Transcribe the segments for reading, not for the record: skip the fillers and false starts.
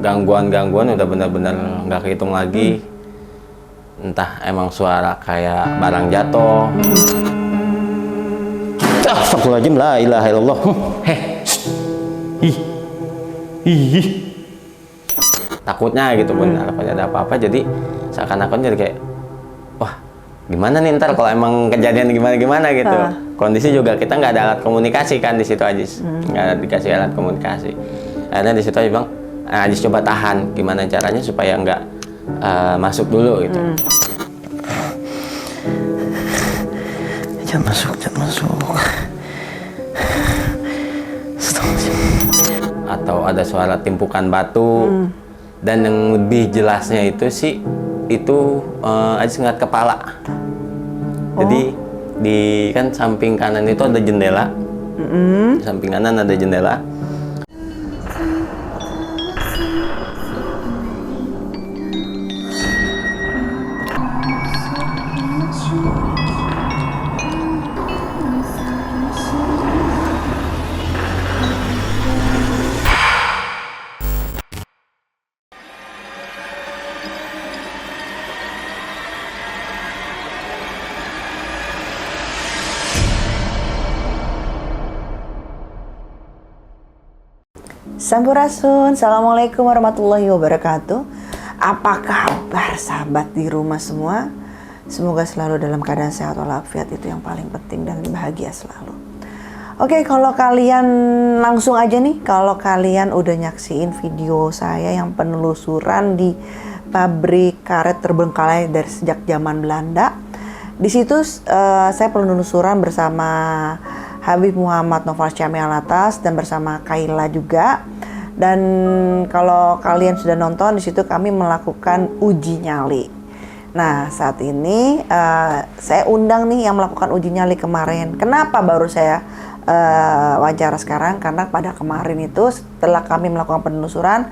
gangguan-gangguan udah bener-bener nggak kehitung lagi. Entah emang suara kayak barang jatuh. Astagfirullahaladzim, la ilaha illallah. Ih. Takutnya gitu benar kalau ada apa-apa, jadi seakan-akan jadi kayak wah gimana nih ntar kalau emang kejadian gimana gitu. Kondisi juga kita nggak ada alat komunikasi kan di situ, Ajis nggak ada dikasih alat komunikasi. Akhirnya di situ Ajis bilang, Ajis coba tahan gimana caranya supaya nggak masuk dulu gitu. Jangan masuk. Atau ada suara timpukan batu. Dan yang lebih jelasnya itu sih Ajis ngeliat kepala. Jadi di kan samping kanan itu ada jendela. Samping kanan ada jendela. Sampurasun, assalamualaikum warahmatullahi wabarakatuh. Apa kabar sahabat di rumah semua? Semoga selalu dalam keadaan sehat walafiat, itu yang paling penting, dan bahagia selalu. Oke, kalau kalian langsung aja nih, kalau kalian udah nyaksiin video saya yang penelusuran di pabrik karet terbengkalai dari sejak zaman Belanda. Di situ saya penelusuran bersama Habib Muhammad Noval Syamil Alatas dan bersama Kaila juga. Dan kalau kalian sudah nonton, di situ kami melakukan uji nyali. Nah, saat ini saya undang nih yang melakukan uji nyali kemarin. Kenapa baru saya wawancara sekarang? Karena pada kemarin itu setelah kami melakukan penelusuran,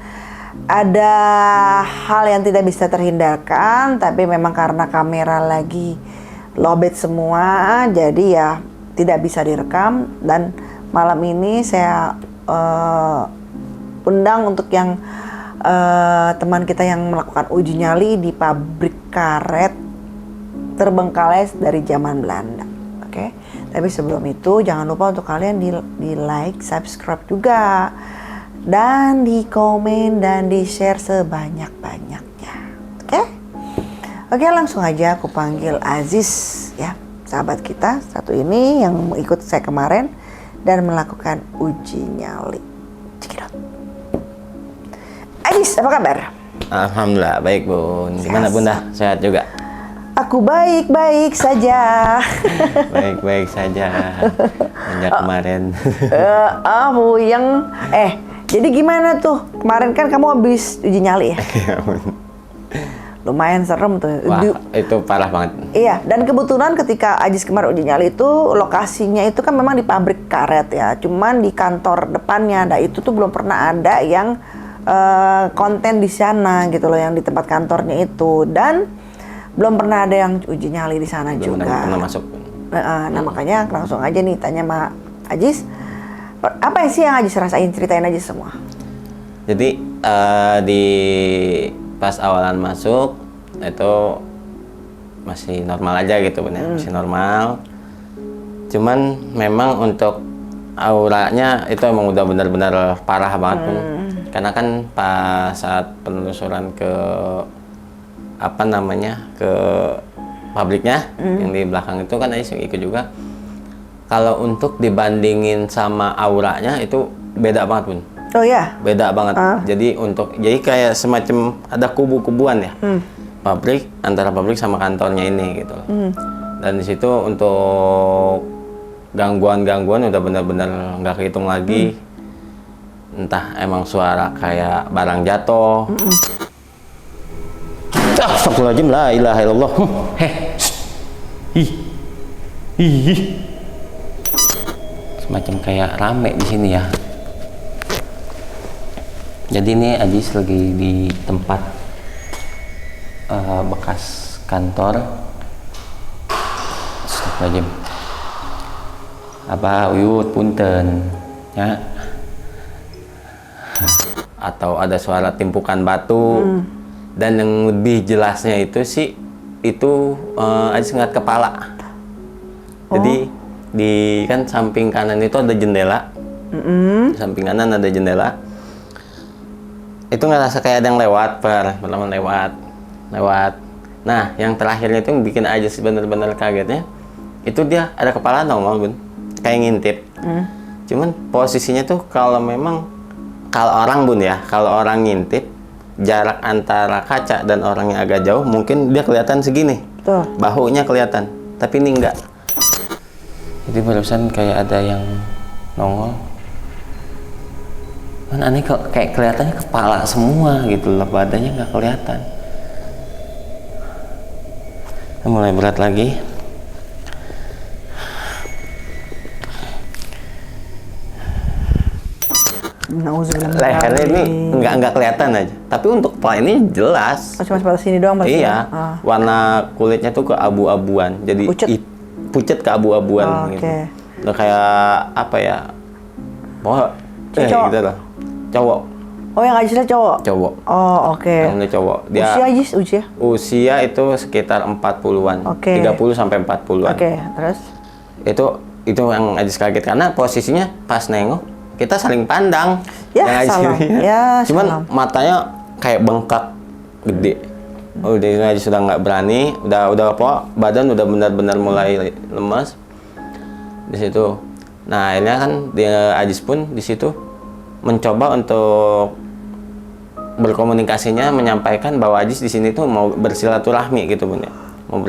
ada hal yang tidak bisa terhindarkan, tapi memang karena kamera lagi lowbat semua, jadi ya tidak bisa direkam. Dan malam ini saya undang untuk yang teman kita yang melakukan uji nyali di pabrik karet terbengkalai dari zaman Belanda. Oke. Tapi sebelum itu jangan lupa untuk kalian di like, subscribe juga, dan di komen dan di share sebanyak-banyaknya. Oke, langsung aja aku panggil Aziz ya, sahabat kita satu ini yang ikut saya kemarin dan melakukan uji nyali. Cekidot. Aziz, apa kabar? Alhamdulillah baik, Bun. Gimana Bunda? Sehat juga? Aku baik-baik saja. Baik-baik saja. Sejak kemarin. Yang jadi gimana tuh? Kemarin kan kamu habis uji nyali ya? Lumayan serem tuh. Wah, itu parah banget. Iya, dan kebetulan ketika Ajis kemarin uji nyali itu lokasinya itu kan memang di pabrik karet ya, cuman di kantor depannya. Nah, itu tuh belum pernah ada yang konten di sana gitu loh, yang di tempat kantornya itu, dan belum pernah ada yang uji nyali di sana juga. Belum pernah masuk. Nah, makanya langsung aja nih tanya sama Ajis, apa sih yang Ajis rasain, ceritain aja semua. Jadi di pas awalan masuk itu masih normal aja gitu bener, masih normal. Cuman memang untuk auranya itu emang udah benar-benar parah banget pun. Karena kan pas saat penelusuran ke ke pabriknya yang di belakang itu kan Ais ikut juga. Kalau untuk dibandingin sama auranya itu beda banget pun. Oh ya? Beda banget. Jadi kayak semacam ada kubu-kubuan ya. Pabrik, antara pabrik sama kantornya ini gitu. Dan di situ untuk gangguan-gangguan udah benar-benar nggak kehitung lagi. Entah emang suara kayak barang jatuh. Astagfirullahaladzim, la ilaha illallah. Semacam kayak rame di sini ya. Jadi ini Ajis lagi di tempat bekas kantor. Astagfirullahaladzim. Uyut punten ya. atau ada suara timpukan batu. Dan yang lebih jelasnya itu sih itu Ajis ngeliat kepala. Jadi di kan samping kanan itu ada jendela. Di samping kanan ada jendela. Itu ngerasa kayak ada yang lewat, perlahan lewat. Nah, yang terakhirnya itu yang bikin Ajis bener-bener kagetnya, itu dia ada kepala nongol, Bun. Kayak ngintip. Cuman posisinya tuh kalau orang, Bun ya, kalau orang ngintip, jarak antara kaca dan orang yang agak jauh, mungkin dia kelihatan segini. Betul. Bahunya kelihatan, tapi ini enggak. Jadi barusan kayak ada yang nongol. Kan aneh kok, kayak kelihatannya kepala semua gitu loh, badannya nggak kelihatan. Mulai berat lagi. Lehernya ini nggak kelihatan aja. Tapi untuk kepala ini jelas. Cuma sebatas sini doang berarti. Iya. Warna kulitnya tuh keabu-abuan. Jadi pucet keabu-abuan gitu. Udah kayak apa ya? Gitu loh. Cowok. Oh, yang Ajis lihat cowok? Cowok. Oh, oke. Yang cowok. Dia usia Ajis, usia itu sekitar 40-an. 30 sampai 40-an. Terus? Itu yang Ajis kaget karena posisinya pas nengok kita saling pandang. Ya, salah. Ya, cuman matanya kayak bengkak gede. Udah Ajis sudah nggak berani, udah apa? Badan udah benar-benar mulai lemas. Di situ. Nah, akhirnya kan dia Ajis pun di situ mencoba untuk berkomunikasinya, menyampaikan bahwa Ajis di sini tuh mau bersilaturahmi gitu, Bun ya. Mau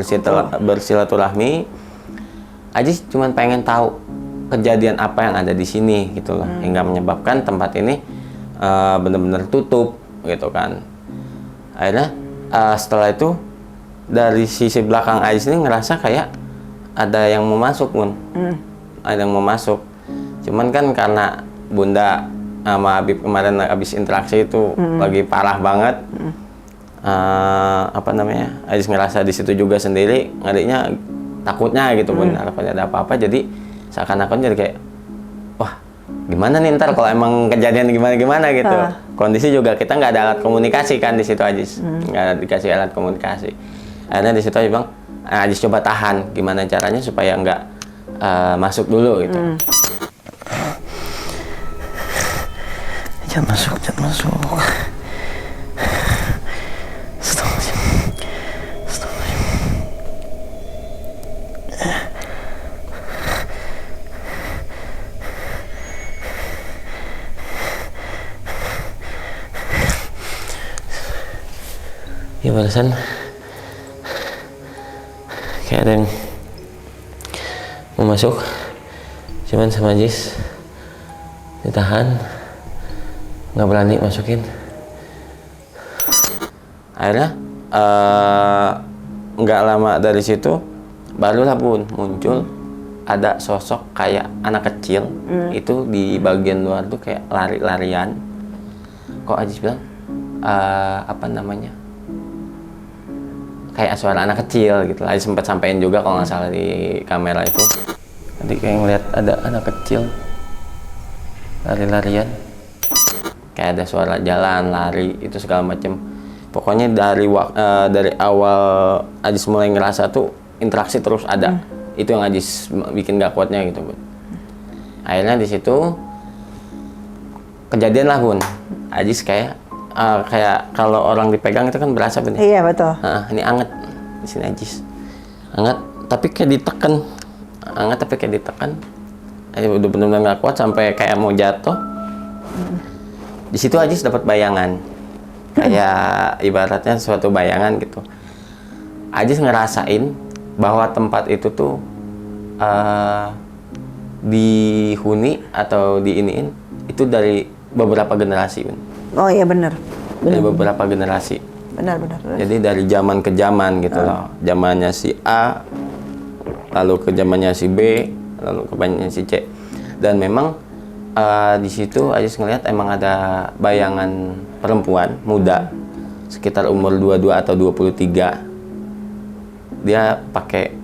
bersilaturahmi. Ajis cuma pengen tahu kejadian apa yang ada di sini gitu loh, hingga menyebabkan tempat ini benar-benar tutup gitu kan. Akhirnya setelah itu dari sisi belakang Ajis ini ngerasa kayak ada yang mau masuk, Bun. Ada yang mau masuk. Cuman kan karena Bunda sama Habib kemarin habis interaksi itu lagi parah banget. Ajis ngerasa di situ juga sendiri, ngerinya takutnya gitu, Bun. Harapannya ada apa-apa, jadi seakan-akan jadi kayak, wah gimana nih ntar kalau emang kejadian gimana gitu. Kondisi juga kita nggak ada alat komunikasi kan di situ, Ajis nggak ada dikasih alat komunikasi. Akhirnya di situ Ajis bilang, Ajis coba tahan, gimana caranya supaya nggak masuk dulu gitu. Jangan masuk. Ya barusan kayak ada yang mau masuk, cuman sama Ajis ditahan, nggak berani masukin. Akhirnya nggak lama dari situ barulah, Bun, muncul ada sosok kayak anak kecil. Itu di bagian luar tuh kayak lari-larian. Kok Ajis bilang kayak suara anak kecil gitu. Ajis sempat sampein juga kalau nggak salah di kamera itu. Tadi kayak ngeliat ada anak kecil lari-larian, kayak ada suara jalan, lari, itu segala macem. Pokoknya dari awal Ajis mulai ngerasa tuh interaksi terus ada. Itu yang Ajis bikin gak kuatnya gitu, Bun. Akhirnya di situ kejadian lah, Bun. Ajis kayak kalau orang dipegang itu kan berasa, Bun. Iya, betul. Ini anget di sini, Ajis. Anget tapi kayak ditekan. Udah benar-benar nggak kuat sampai kayak mau jatuh. Di situ Ajis dapat bayangan, kayak ibaratnya suatu bayangan gitu. Ajis ngerasain bahwa tempat itu tuh dihuni atau diiniin itu dari beberapa generasi, Bun. Oh iya, benar. Dari beberapa generasi. Benar. Jadi dari zaman ke zaman gitu loh. Zamannya si A, lalu ke zamannya si B, lalu ke zamannya si C. Dan memang di situ Ajis ngelihat emang ada bayangan perempuan muda sekitar umur 22 atau 23. Dia pakai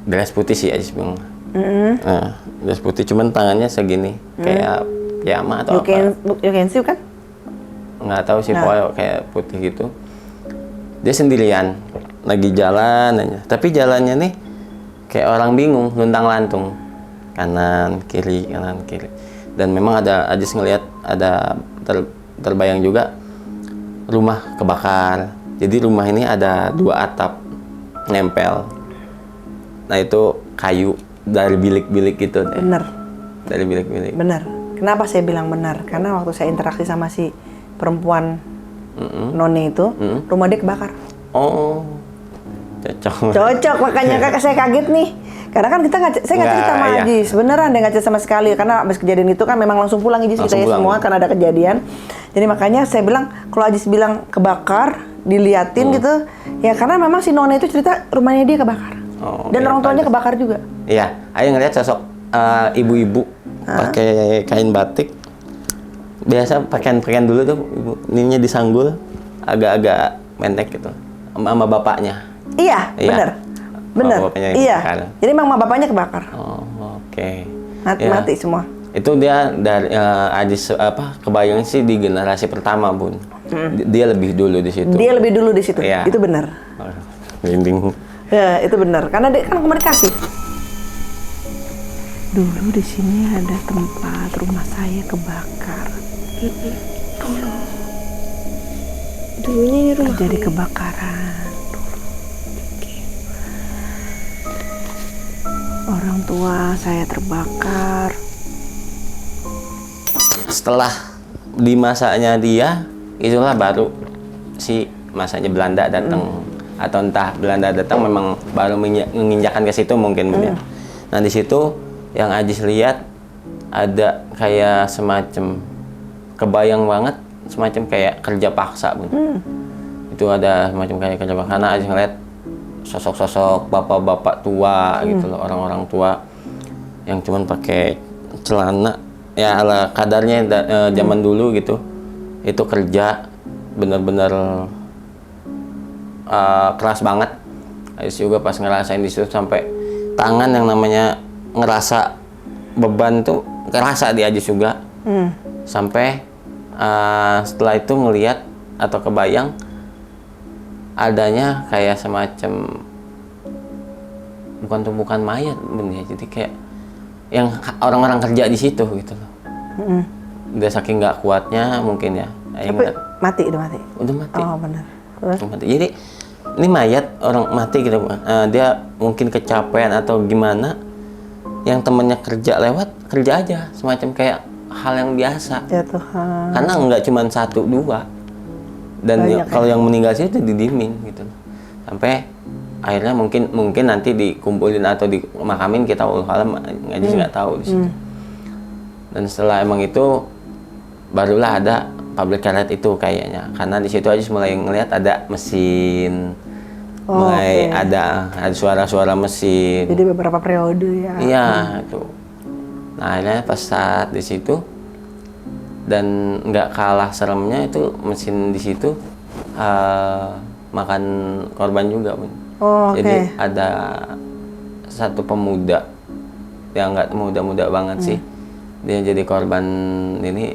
dress putih sih, Ajis bilang. Dress putih, cuman tangannya segini, kayak piyama atau you can see kan? nggak tahu sih, pokoknya kayak putih gitu. Dia sendirian lagi jalan aja, tapi jalannya nih kayak orang bingung, luntang-lantung, kanan kiri. Dan memang ada Ajis ngelihat ada terbayang juga rumah kebakar. Jadi rumah ini ada 2 atap nempel. Nah itu kayu dari bilik-bilik gitu deh. Bener. Dari bilik-bilik. Bener. Kenapa saya bilang benar? Karena waktu saya interaksi sama si perempuan Noni itu, rumah dia kebakar. Oh, cocok. Cocok, makanya saya kaget nih. Karena kan saya nggak cerita sama Iya. Ajis, beneran dia nggak cerita sama sekali. Karena abis kejadian itu kan memang langsung pulang Ajis kita ya semua karena ada kejadian. Jadi makanya saya bilang, kalau Ajis bilang kebakar, diliatin gitu, ya karena memang si Nona itu cerita rumahnya dia kebakar. Dan orang tuanya kebakar juga. Iya, Ayo ngeliat sosok ibu-ibu pakai kain batik. Biasa pakaian dulu tuh, ibu ininya disanggul, agak-agak pendek gitu, sama bapaknya. Iya, bener. Iya. Jadi memang bapaknya kebakar. Oh, oke. Mati semua. Itu dia dari Ajis kebayang sih di generasi pertama, Bun. Dia lebih dulu di situ. Dia lebih dulu di situ. Iya. Itu benar. Merinding. Ya, itu benar. Karena dia kan komunikasi. Dulu di sini ada tempat rumah saya kebakar. Dulunya ini rumah Terjadi kebakaran. Orang tua saya terbakar. Setelah di masanya dia, itulah baru si masanya Belanda datang. Atau entah Belanda datang memang baru menginjakan ke situ mungkin. Nah di situ yang Ajis lihat ada kayak semacam kebayang banget, semacam kayak kerja paksa, Bun. Itu ada semacam kayak kerja paksa. Karena Ajis ngeliat sosok-sosok bapak-bapak tua gitu loh, orang-orang tua yang cuman pakai celana ya ala kadarnya zaman dulu gitu. Itu kerja bener-bener keras banget. Ajis juga pas ngerasain di situ sampai tangan yang namanya ngerasa beban tuh kerasa di Ajis juga. Sampai setelah itu ngelihat atau kebayang adanya kayak semacam bukan tumpukan mayat, bener ya. Jadi kayak yang orang-orang kerja di situ gitu loh. Udah saking nggak kuatnya mungkin ya. Tapi mati, udah mati. Udah mati. Oh benar. Mati. Jadi ini mayat orang mati gitu. Dia mungkin kecapean atau gimana. Yang temennya kerja lewat, kerja aja. Semacam kayak hal yang biasa. Ya Tuhan. Karena nggak cuma 1, 2. Dan kalau yang meninggal sih itu didiemin gitu. Sampai akhirnya mungkin nanti dikumpulin atau dimakamin, kita alam Ajis nggak tahu di situ. Dan setelah emang itu barulah ada public karet itu kayaknya. Karena di situ Ajis mulai ngelihat ada mesin. Mulai ada suara-suara mesin. Jadi beberapa periode ya. Iya, itu. Nah, akhirnya pas saat di situ dan nggak kalah seremnya itu mesin di situ makan korban juga, Bun. Jadi ada satu pemuda yang nggak muda-muda banget sih. Dia jadi korban ini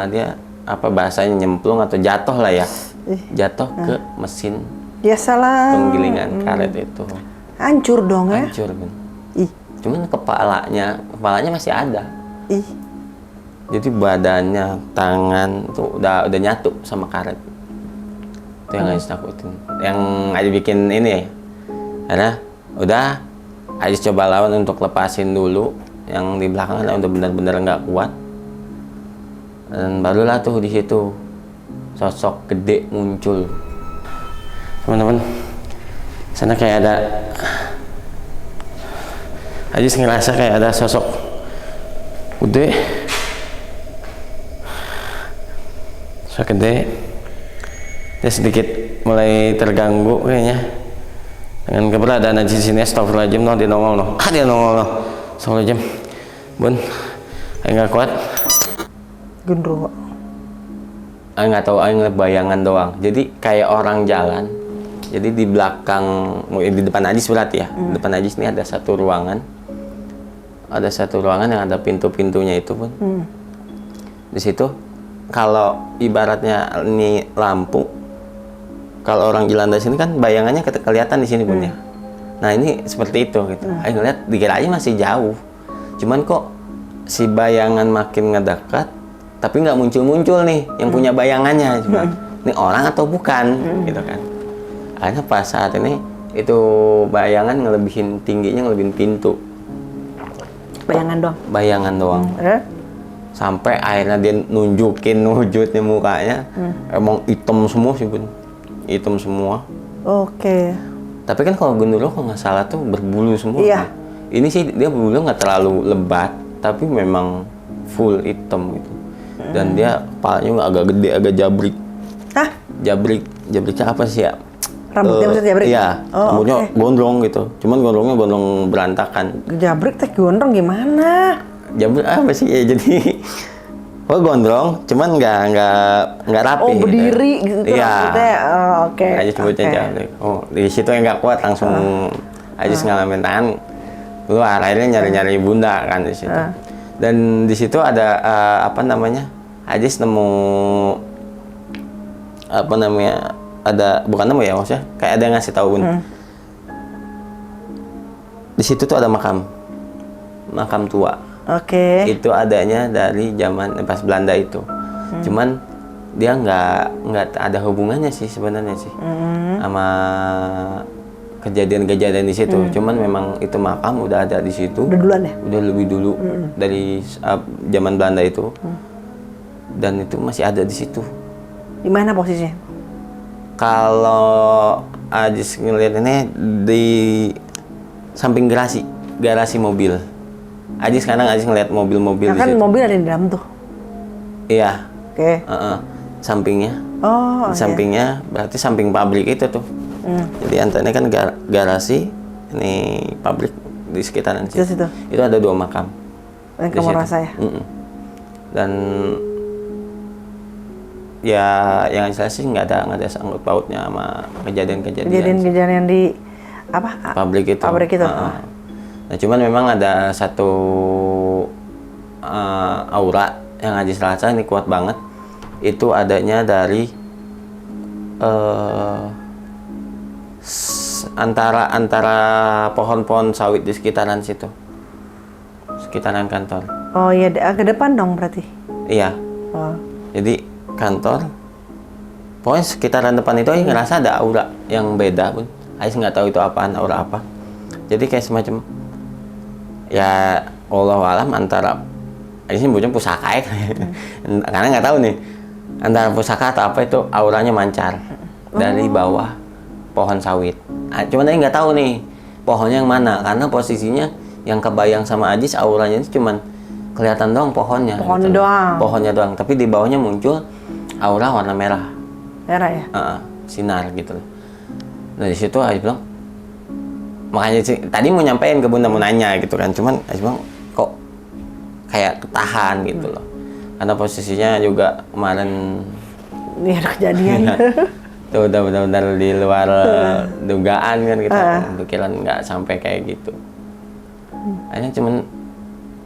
dia bahasanya nyemplung atau jatuh lah ya. Jatuh ke mesin. Ya salah. Penggilingan karet itu. Hancur dong ya. Hancur, Bun. Cuman kepalanya masih ada. Jadi badannya, tangan tuh udah nyatu sama karet. Itu yang Ajis takutin. Yang Ajis bikin ini ya. Karena udah Ajis coba lawan untuk lepasin dulu. Yang di belakang udah benar-benar nggak kuat. Dan barulah tuh di situ sosok gede muncul. Teman-teman, sana kayak ada Ajis ngerasa kayak ada sosok gede. Sosok gede. Dia sedikit mulai terganggu kayaknya dengan keberadaan Ajis sini. Astagfirullahaladzim, dia nongol loh. Dia nongol loh. Astagfirullahaladzim. Bun, saya nggak kuat. Gendro. Saya nggak tahu, saya ngeliat bayangan doang. Jadi kayak orang jalan. Jadi di belakang, di depan Ajis berarti ya. Di depan Ajis ini ada satu ruangan. Ada satu ruangan yang ada pintu-pintunya itu, Pun. Di situ kalau ibaratnya ini lampu, kalau orang jalan dari sini kan bayangannya kelihatan di sini Bun ya. Nah ini seperti itu gitu. Ayo ngeliat dikira aja masih jauh. Cuman kok si bayangan makin ngedekat, tapi nggak muncul-muncul nih yang punya bayangannya. Cuma ini orang atau bukan gitu kan. Akhirnya pas saat ini itu bayangan ngelebihin tingginya, ngelebihin pintu. Bayangan doang. Sampai akhirnya dia nunjukin wujudnya mukanya. Emang hitam semua sih Bun. Hitam semua. Oke. Tapi kan kalau genderuwo kalau nggak salah tuh berbulu semua. Iya. Ini sih dia berbulu nggak terlalu lebat, tapi memang full hitam gitu. Dan dia kepalanya nggak agak gede, agak jabrik. Hah? Jabriknya apa sih ya? Rambutnya maksudnya jabrik? Iya, Oh, rambutnya oke. gondrong gitu. Cuman gondrongnya gondrong berantakan. Jabrik teh gondrong gimana? Jabrik apa sih ya? Jadi gondrong, cuman nggak rapi. Oh, berdiri gitu Iya. rambutnya. Oh, oke. Aja sebutnya Oke. jabrik. Oh, di situ yang nggak kuat langsung Ajis ngalamin tangan keluar. Akhirnya nyari-nyari bunda kan di situ. Dan di situ ada apa namanya? Ajis nemu apa namanya? Ada bukan nemu ya maksudnya? Kayak ada yang ngasih tahu Bun. Di situ tuh ada makam tua. Oke. Itu adanya dari zaman pas Belanda itu. Cuman dia nggak ada hubungannya sih sebenarnya sih sama kejadian-kejadian di situ. Cuman memang itu makam udah ada di situ. Udah duluan ya? Udah lebih dulu dari zaman Belanda itu. Dan itu masih ada di situ. Di mana posisinya? Kalau Ajis ngeliat ini di samping garasi mobil. Ajis ngeliat mobil-mobil Nah, di kan situ. mobil ada di dalam tuh. Iya. Oke. Sampingnya. Oh, Sampingnya berarti samping pabrik itu tuh. Jadi antara kan garasi, ini pabrik di sekitaran Di situ. Itu ada 2 makam. Yang di kamu situ. rasa ya? Dan ya yang jelas sih nggak ada sangkut pautnya sama kejadian-kejadian Kejadian-kejadian di apa? pabrik itu. Pabrik itu. Nah cuman memang ada satu aura yang Ajis rasa ini kuat banget. Itu adanya dari antara pohon-pohon sawit di sekitaran situ, sekitaran kantor. Oh iya, ke depan dong berarti. Iya. Oh. Jadi kantor, pokoknya sekitaran depan itu Ais ngerasa ada aura yang beda Bun. Ais nggak tahu itu apaan, aura apa. Jadi kayak semacam ya Allah alam antara Ais nyebutnya pusaka ya. Karena nggak tahu nih antara pusaka atau apa itu auranya mancar dari bawah pohon sawit. Cuman Ais nggak tahu nih pohonnya yang mana karena posisinya yang kebayang sama Ajis auranya itu cuman kelihatan doang pohonnya. Pohonnya gitu. doang. Pohonnya doang, tapi di bawahnya muncul aura warna merah. Merah ya? Sinar gitu. Nah di situ Ais bilang, makanya sih tadi mau nyampein ke Bunda mau nanya gitu kan, cuman Ais bilang kok kayak ketahan gitu loh. Karena posisinya juga kemarin Ini ada kejadian. itu udah benar-benar di luar dugaan kan kita pikiran nggak sampai kayak gitu. Hanya cuman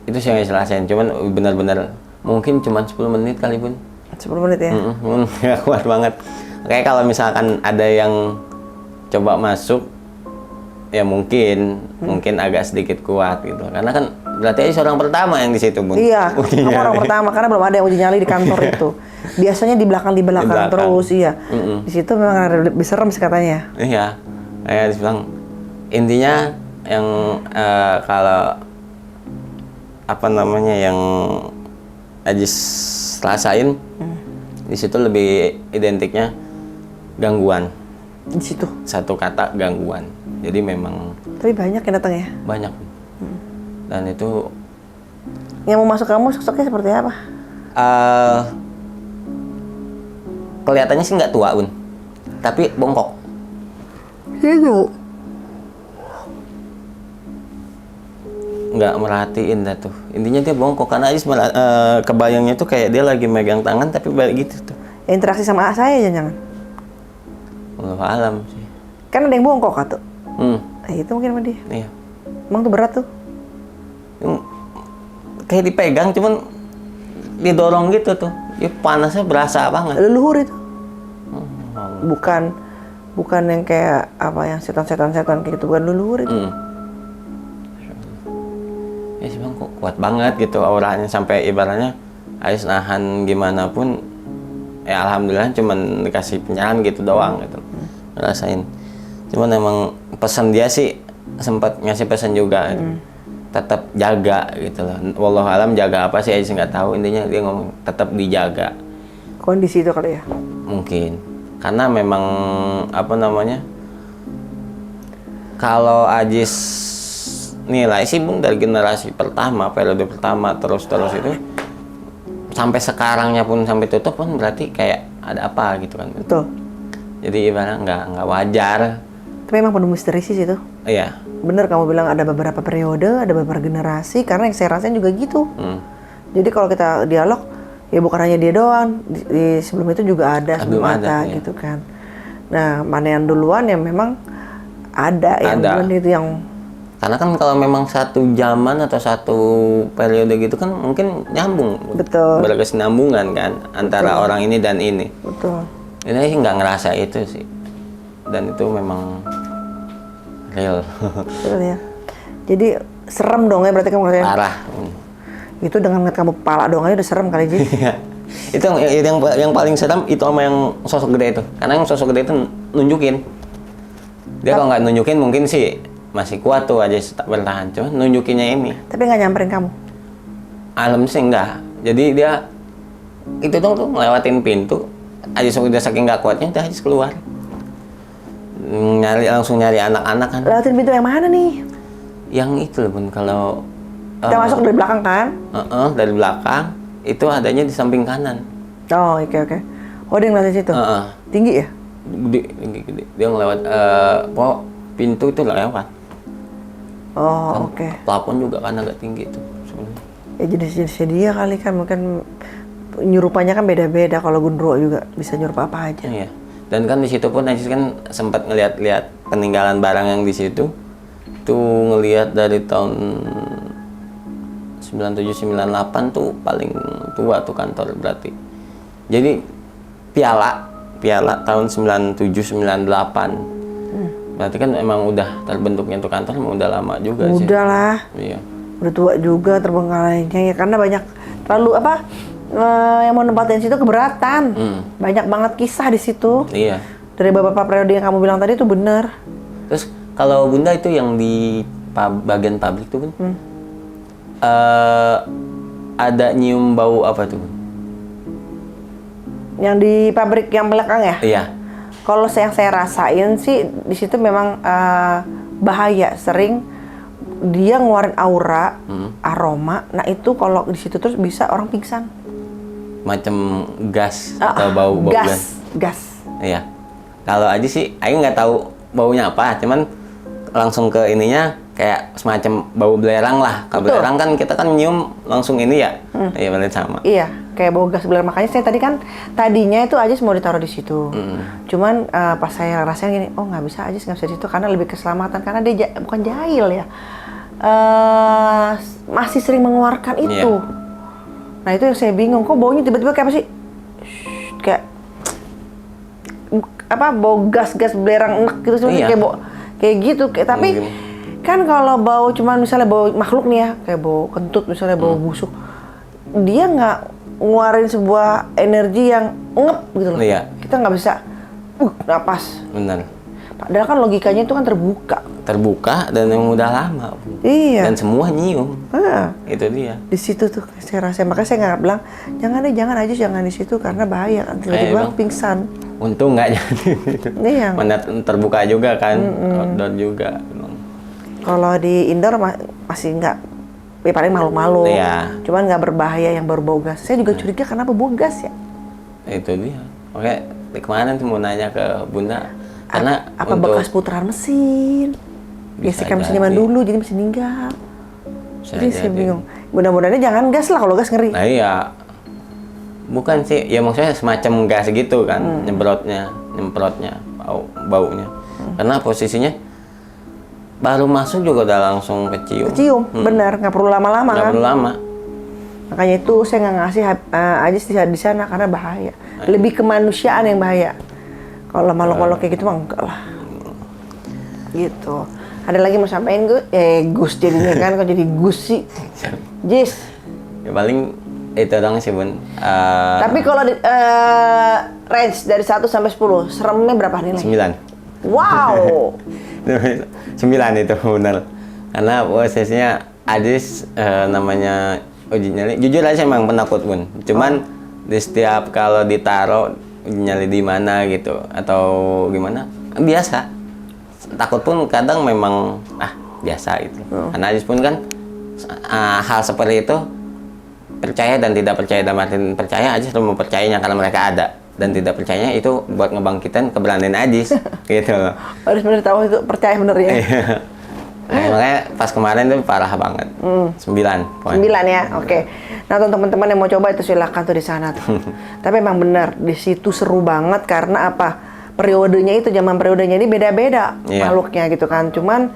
itu sih yang jelasin, cuman benar-benar mungkin cuman 10 menit kali Bun. 10 menit ya? Nggak kuat banget. Kayak kalau misalkan ada yang coba masuk, ya mungkin agak sedikit kuat gitu. Karena kan berarti Ais orang pertama yang di situ Bun. Iya, Uji kamu orang nyali. pertama karena belum ada yang uji nyali di kantor itu. Biasanya di belakang terus, iya. Di situ memang ada lebih serem sih katanya. Iya, kayak bilang intinya yang kalau apa namanya yang Ajis rasain di situ lebih identiknya gangguan. Di situ. Satu kata gangguan. Jadi memang Tapi banyak yang datang ya. banyak. Dan itu Yang mau masuk kamu sosoknya seperti apa? kelihatannya sih nggak tua Bun, tapi bongkok. Iya. Nggak merhatiin dah tuh. Intinya dia bongkok karena Ais kebayangnya tuh kayak dia lagi megang tangan tapi balik gitu tuh. Interaksi sama saya jangan. Allah alam sih. Kan ada yang bongkok tuh. Itu mungkin sama dia. Iya. Emang tuh berat tuh. Kayak dipegang cuman didorong gitu tuh. Ya panasnya berasa banget. Leluhur itu. Bukan yang kayak apa yang setan kayak gitu, bukan leluhur itu. Ya sih bang, kok kuat banget gitu auranya, sampai ibaratnya Ais nahan gimana pun, ya alhamdulillah cuman dikasih penyerahan gitu doang gitu, ngerasain. Cuman emang pesan dia sih sempat ngasih pesan juga, gitu. Tetap jaga gitu loh. Wallahu alam jaga apa sih Ais nggak tahu, intinya dia ngomong tetap dijaga. Kondisi itu kali ya. Mungkin karena memang apa namanya, kalau Ajis nilai sih bung dari generasi pertama, periode pertama terus itu sampai sekarangnya pun sampai tutup pun berarti kayak ada apa gitu kan. Betul. Jadi ibaratnya nggak wajar. Tapi emang penuh misteri sih itu. Iya. Bener kamu bilang ada beberapa periode, ada beberapa generasi, karena yang saya rasain juga gitu. Jadi kalau kita dialog, ya bukan hanya dia doang, di sebelum itu juga ada sebelum ada iya. gitu kan. Nah, mana yang duluan ya memang ada yang duluan itu yang. Karena kan kalau memang satu zaman atau satu periode gitu kan mungkin nyambung. Betul. Berkesinambungan kan antara orang ini dan ini. Betul. Ini sih nggak ngerasa itu sih. Dan itu memang real. Betul ya. Jadi serem dong ya berarti kamu ngerasain. Parah. Itu dengan ngeliat kamu pala doang aja udah serem kali Ji. Itu yang paling serem itu sama yang sosok gede itu. Karena yang sosok gede itu nunjukin. Dia kalau nggak nunjukin mungkin sih masih kuat tuh aja tak bertahan. Cuma nunjukinnya ini. Tapi nggak nyamperin kamu? Alam sih enggak. Jadi dia itu tuh ngelewatin pintu. Aja udah saking nggak kuatnya, udah aja keluar. Langsung nyari anak-anak kan. Lewatin pintu yang mana nih? Yang itu loh bun, kalau Kita masuk dari belakang kan? dari belakang itu adanya di samping kanan. Oh oke. Oh dia ngeliatin situ? Tinggi ya? Gede. Dia ngelewat pintu itu lewat. Oh oke. Plafon juga kan agak tinggi tuh sebenarnya. Ya jenis-jenisnya dia kali kan, mungkin nyerupannya kan beda-beda. Kalau Gundro juga bisa nyerupa apa aja. Iya. Dan kan di situ pun Najis kan sempat ngeliat-liat peninggalan barang yang di situ. Tuh ngelihat dari tahun 97-98 tuh paling tua tuh kantor berarti. Jadi piala tahun 97-98. Berarti kan emang udah terbentuknya tuh kantor emang udah lama juga sih. Udah lah. Iya. Udah tua juga terbengkalainya ya, karena banyak terlalu yang mau nempatin situ keberatan. Banyak banget kisah di situ. Iya. Dari beberapa periode yang kamu bilang tadi itu benar. Terus kalau Bunda itu yang di bagian pabrik tuh kan, ada nyium bau apa tuh? Yang di pabrik yang belakang ya? Iya. Kalau yang saya rasain sih di situ memang bahaya, sering dia ngeluarin aura, aroma. Nah itu kalau di situ terus bisa orang pingsan. Macam gas atau bau gas. Iya. Kalau aja sih, Aing nggak tahu baunya apa, cuman langsung ke ininya kayak semacam bau belerang lah. Kalau belerang kan kita kan nyium langsung ini ya, iya benar sama. Iya, kayak bau gas belerang. Makanya saya tadinya itu aja mau ditaruh di situ. Cuman pas saya rasain gini, oh nggak bisa di situ karena lebih keselamatan, karena dia bukan jahil ya, masih sering mengeluarkan itu. Iya. Nah itu yang saya bingung, kok baunya tiba-tiba kayak apa sih? Kayak bau gas belerang enak gitu, Iya. kayak gitu. Tapi kan kalau bau cuman misalnya bau makhluk nih ya, kayak bau kentut misalnya, bau busuk, dia nggak ngeluarin sebuah energi yang ngep gitu loh. Iya. Kita nggak bisa napas. Benar. Padahal kan logikanya itu kan terbuka Dan yang udah lama. Iya. Dan semua nyium. Itu dia. Di situ tuh saya rasa, makanya saya nggak bilang jangan di situ karena bahaya kan, tiba-tiba pingsan. Untung nggak jadi. Iya. Mana terbuka juga kan, outdoor juga. Kalau di indoor masih nggak, ya paling malu-malu. Iya. Cuman nggak berbahaya yang berbau gas. Saya juga curiga kenapa bau gas ya. Itu dia. Oke, kemarin tuh mau nanya ke Bunda, karena apa bekas putaran mesin? Gesekan mesin zaman dulu, jadi mesin ninggal. Jadi saya bingung. Mudah-mudahan jangan gas lah, kalau gas ngeri. Nah iya. Bukan sih, ya maksudnya semacam gas gitu kan, nyemprotnya, baunya. Karena posisinya baru masuk juga udah langsung kecium. Bener, nggak perlu lama-lama kan? Nggak perlu lama. Makanya itu saya nggak ngasih Ajis di sana karena bahaya. Lebih kemanusiaan yang bahaya. Kalau makhluk-makhluk kayak gitu mah enggak lah. Gitu. Ada lagi mau sampaikan Gus jadinya kan, kok jadi Gus sih. Jis. Ya paling itu dong sih Bun. Tapi kalau range dari 1 sampai 10, seremnya berapa nilai? 9. Wow. 9 itu benar. Karena posisinya Adis namanya uji nyali. Jujur aja emang penakut Bun. Cuman di setiap kalau ditaruh uji nyali di mana gitu atau gimana biasa. Takut pun kadang memang biasa gitu. Karena Adis pun kan hal seperti itu percaya dan tidak percaya, dan artian percaya aja selalu mempercayainya karena mereka ada, dan tidak percayanya itu buat ngebangkitin keberanian Ajis gitu. Harus bener tahu itu percaya bener ya. Makanya pas kemarin tuh parah banget. 9 poin. 9 ya, oke. Nah untuk teman-teman yang mau coba itu silakan tuh di sana tuh. Tapi emang bener di situ seru banget karena apa? Periodenya itu, zaman periodenya ini beda-beda makhluknya gitu kan. Cuman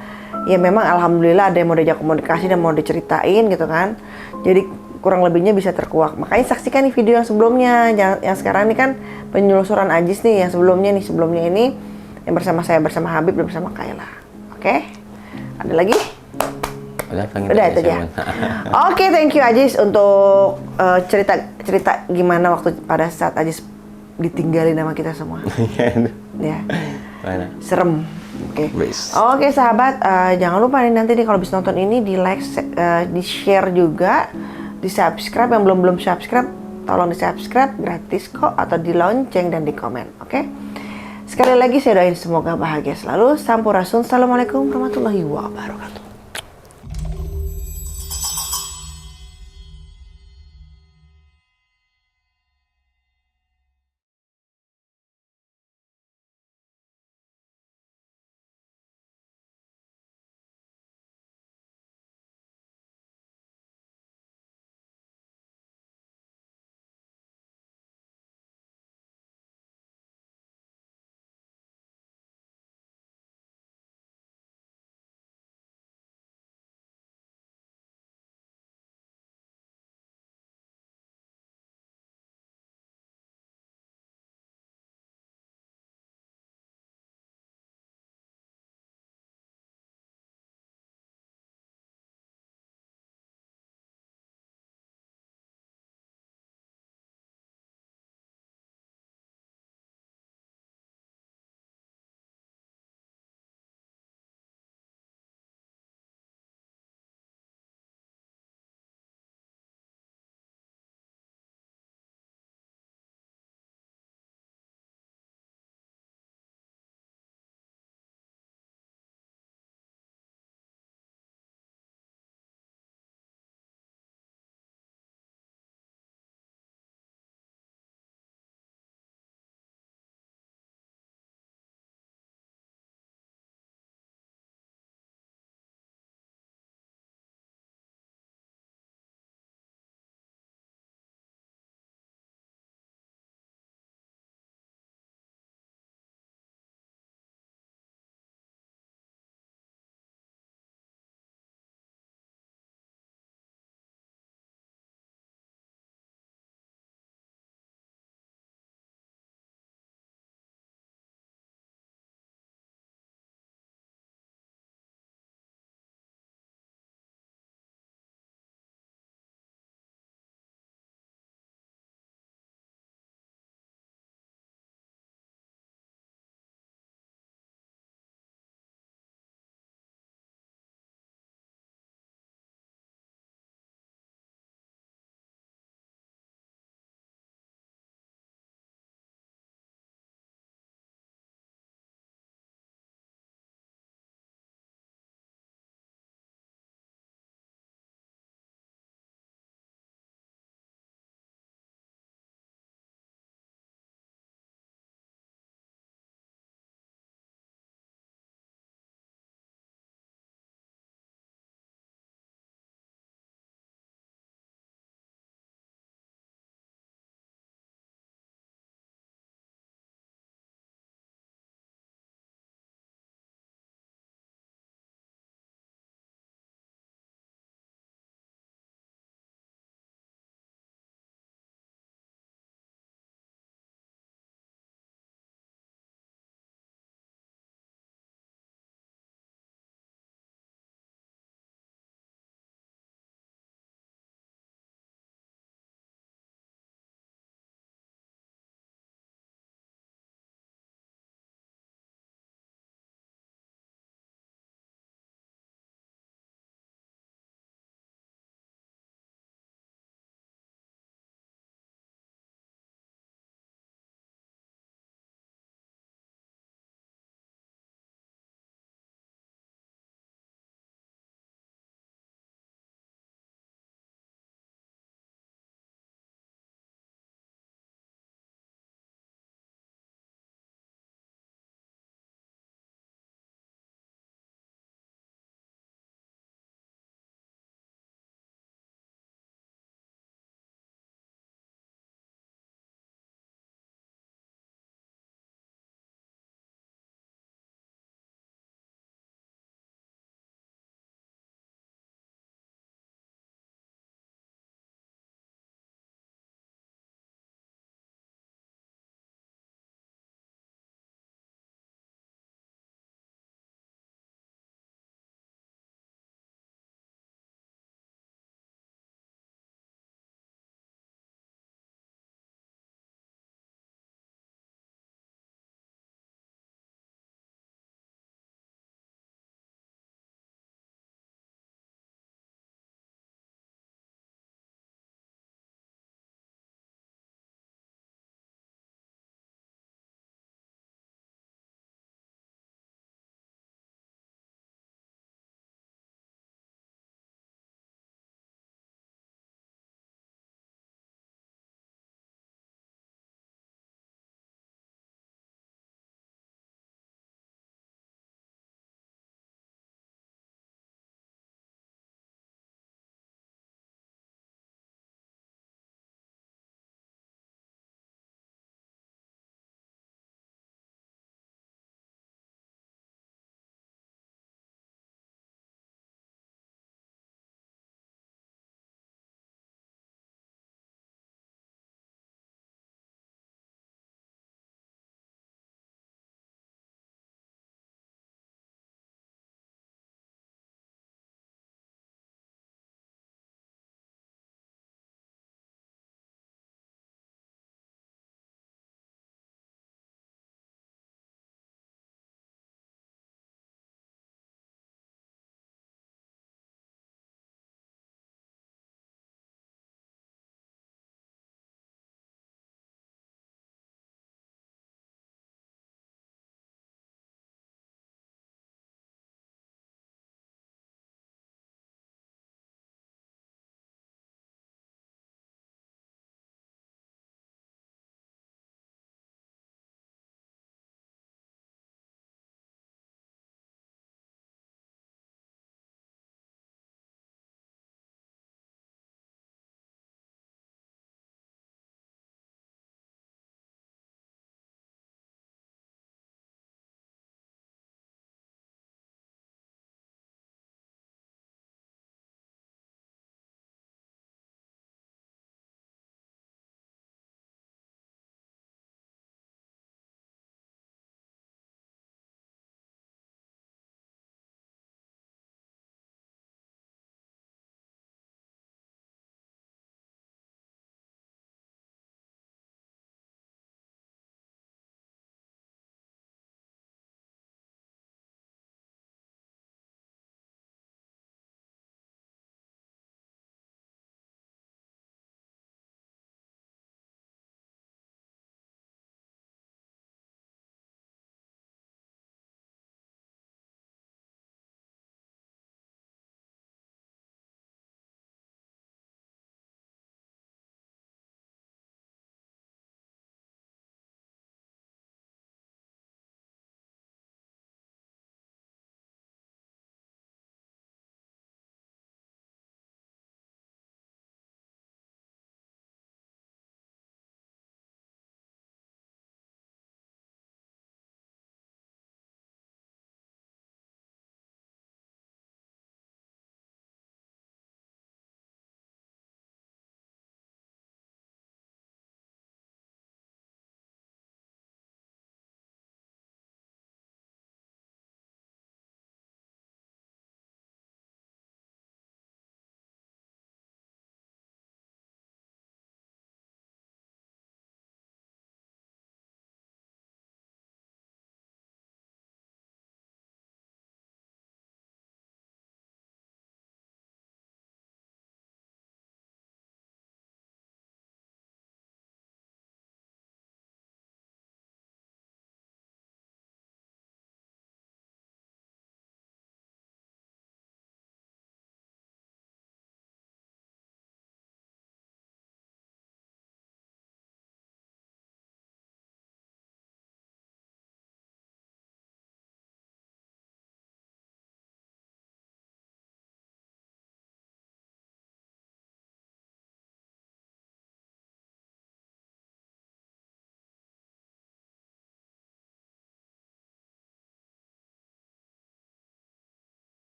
ya memang alhamdulillah ada yang mau diajak komunikasi dan mau diceritain gitu kan. Jadi kurang lebihnya bisa terkuak. Makanya saksikan nih video yang sebelumnya. Yang sekarang ini kan penelusuran Ajis nih, yang sebelumnya ini yang bersama saya, bersama Habib dan bersama Kayla. Oke? Ada lagi? Udah itu aja. Oke, thank you Ajis untuk cerita gimana waktu pada saat Ajis ditinggalin sama kita semua. Ya. Mana? Serem. Oke. Wis. Oke sahabat, jangan lupa nih nanti kalau habis nonton ini di like, di share juga, di subscribe. Yang belum subscribe, tolong di subscribe, gratis kok, atau di lonceng dan di komen. Oke. Sekali lagi saya doain semoga bahagia selalu. Sampurasun. Assalamualaikum warahmatullahi wabarakatuh.